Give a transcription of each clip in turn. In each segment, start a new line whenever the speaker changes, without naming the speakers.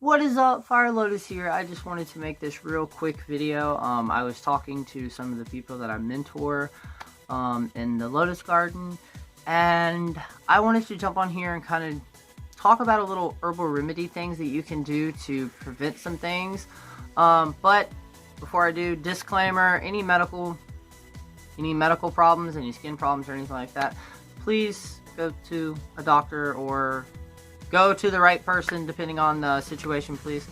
What is up, Fire Lotus here. I just wanted to make this real quick video. I was talking to some of the people that I mentor in the Lotus Garden, and I wanted to jump on here and kind of talk about a little herbal remedy things that you can do to prevent some things. But before I do, disclaimer, any medical problems, any skin problems or anything like that, please go to a doctor or go to the right person depending on the situation, please.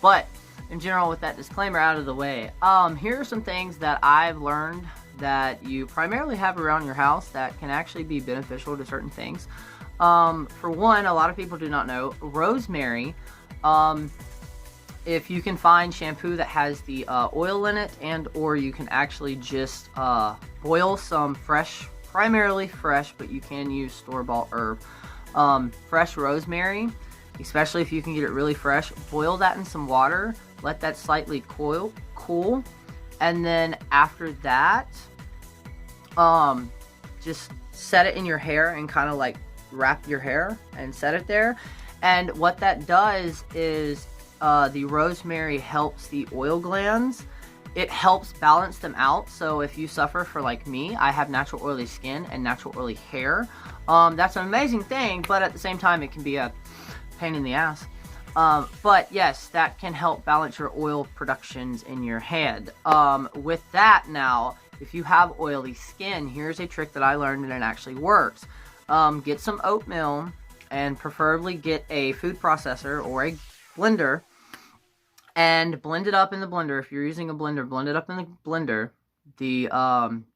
But in general, with that disclaimer out of the way, here are some things that I've learned that you primarily have around your house that can actually be beneficial to certain things. For one, a lot of people do not know rosemary. If you can find shampoo that has the oil in it, and or you can actually just boil some fresh, primarily fresh, but you can use store-bought herb, fresh rosemary, especially if you can get it really fresh. Boil that in some water, let that slightly cool, and then after that, just set it in your hair and kind of like wrap your hair and set it there. And what that does is the rosemary helps the oil glands. It helps balance them out. So if you suffer for, like me, I have natural oily skin and natural oily hair. That's an amazing thing, but at the same time, it can be a pain in the ass. But yes, that can help balance your oil productions in your head. With that now, if you have oily skin, here's a trick that I learned and it actually works. Get some oatmeal and preferably get a food processor or a blender and blend it up in the blender. If you're using a blender, blend it up in the blender, the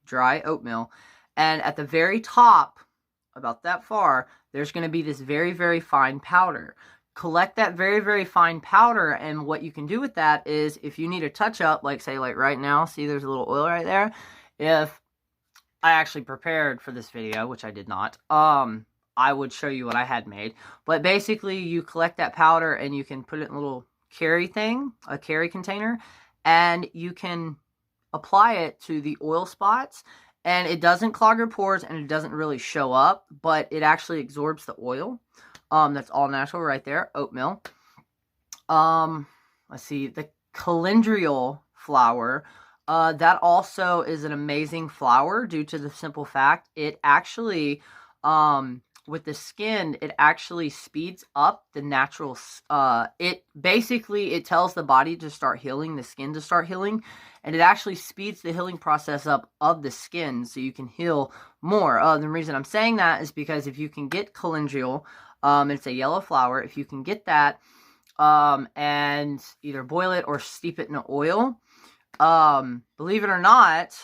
dry oatmeal. And at the very top, about that far, there's going to be this very, very fine powder. Collect that very, very fine powder, and what you can do with that is if you need a touch-up, like say like right now, see there's a little oil right there. If I actually prepared for this video, which I did not, I would show you what I had made. But basically, you collect that powder and you can put it in a little carry container, and you can apply it to the oil spots, and it doesn't clog your pores and it doesn't really show up, but it actually absorbs the oil. That's all natural right there. Oatmeal. Let's see, the calendrial flower. That also is an amazing flower due to the simple fact it actually, with the skin, it actually speeds up the natural, it tells the body to start healing, the skin to start healing, and it actually speeds the healing process up of the skin so you can heal more. The reason I'm saying that is because if you can get calendrial, it's a yellow flower, if you can get that, and either boil it or steep it in oil, believe it or not,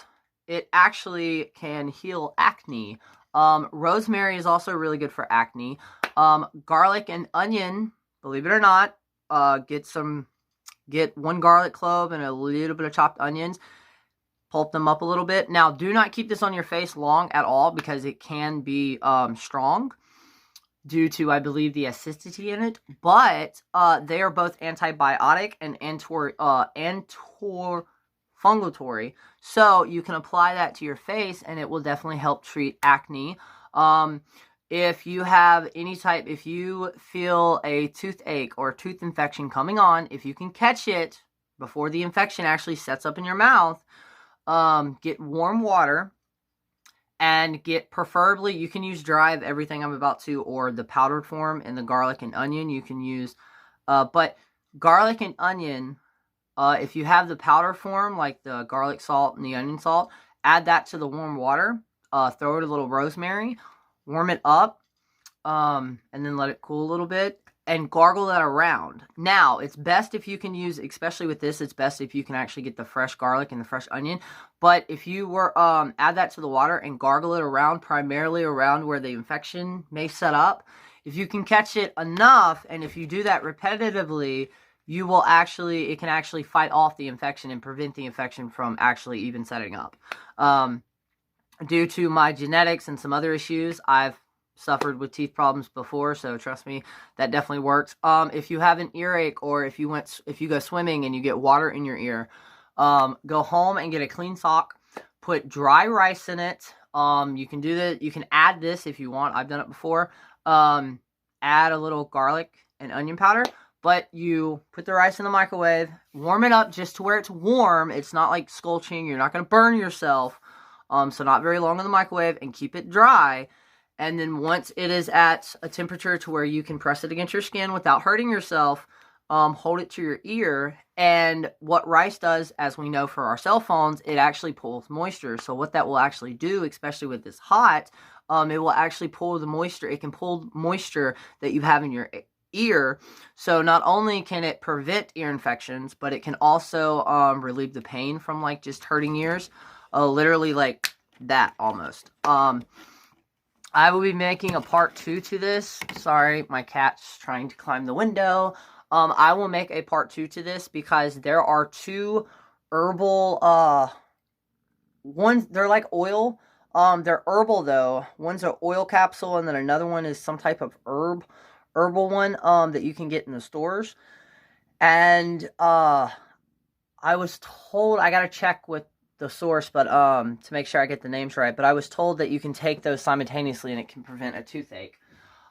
it actually can heal acne. Rosemary is also really good for acne. Garlic and onion, believe it or not, get one garlic clove and a little bit of chopped onions, pulp them up a little bit. Now, do not keep this on your face long at all because it can be strong due to, I believe, the acidity in it. But they are both antibiotic and anti-fungatory, so you can apply that to your face and it will definitely help treat acne. If you have if you feel a toothache or tooth infection coming on, if you can catch it before the infection actually sets up in your mouth, get warm water and preferably, you can use dry of everything I'm about to, or the powdered form in the garlic and onion you can use, but garlic and onion, if you have the powder form, like the garlic salt and the onion salt, add that to the warm water, throw it a little rosemary, warm it up, and then let it cool a little bit, and gargle that around. Now, it's best if you can use, especially with this, it's best if you can actually get the fresh garlic and the fresh onion, but if you were, add that to the water and gargle it around, primarily around where the infection may set up, if you can catch it enough, and if you do that repetitively, it can actually fight off the infection and prevent the infection from actually even setting up. Due to my genetics and some other issues, I've suffered with teeth problems before, so trust me, that definitely works. If you have an earache, or if you go swimming and you get water in your ear, go home and get a clean sock, put dry rice in it. You can do that. You can add this if you want. I've done it before. Add a little garlic and onion powder. But you put the rice in the microwave, warm it up just to where it's warm. It's not like scorching. You're not going to burn yourself. So not very long in the microwave, and keep it dry. And then once it is at a temperature to where you can press it against your skin without hurting yourself, hold it to your ear. And what rice does, as we know for our cell phones, it actually pulls moisture. So what that will actually do, especially with this hot, it will actually pull the moisture. It can pull moisture that you have in your ear. So not only can it prevent ear infections, but it can also relieve the pain from like just hurting ears. Literally like that almost. I will be making a part 2 to this. Sorry, my cat's trying to climb the window. I will make a part 2 to this because there are 2 herbal, ones, they're like oil. They're herbal though. One's an oil capsule, and then another one is some type of herbal one, that you can get in the stores. And, I was told, I gotta check with the source, but, to make sure I get the names right, but I was told that you can take those simultaneously and it can prevent a toothache.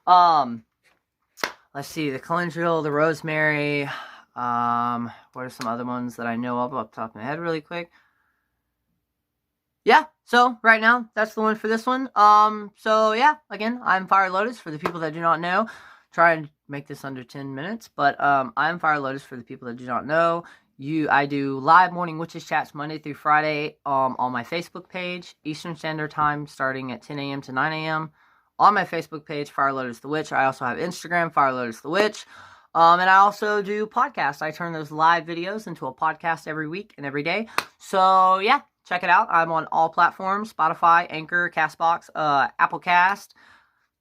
Let's see, the calendula, the rosemary, what are some other ones that I know of off the top of my head really quick? Yeah, so right now, that's the one for this one. So yeah, again, I'm Fire Lotus for the people that do not know. Try and make this under 10 minutes, but I'm Fire Lotus for the people that do not know. I do live morning witches chats Monday through Friday on my Facebook page, Eastern Standard Time, starting at 10 a.m. to 9 a.m. on my Facebook page, Fire Lotus the Witch. I also have Instagram, Fire Lotus the Witch. And I also do podcasts. I turn those live videos into a podcast every week and every day. So yeah, check it out. I'm on all platforms: Spotify, Anchor, Castbox, Apple Cast.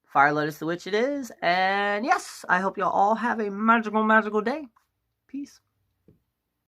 Fire Lotus the Witch it is. And yes, I hope y'all all have a magical, magical day. Peace.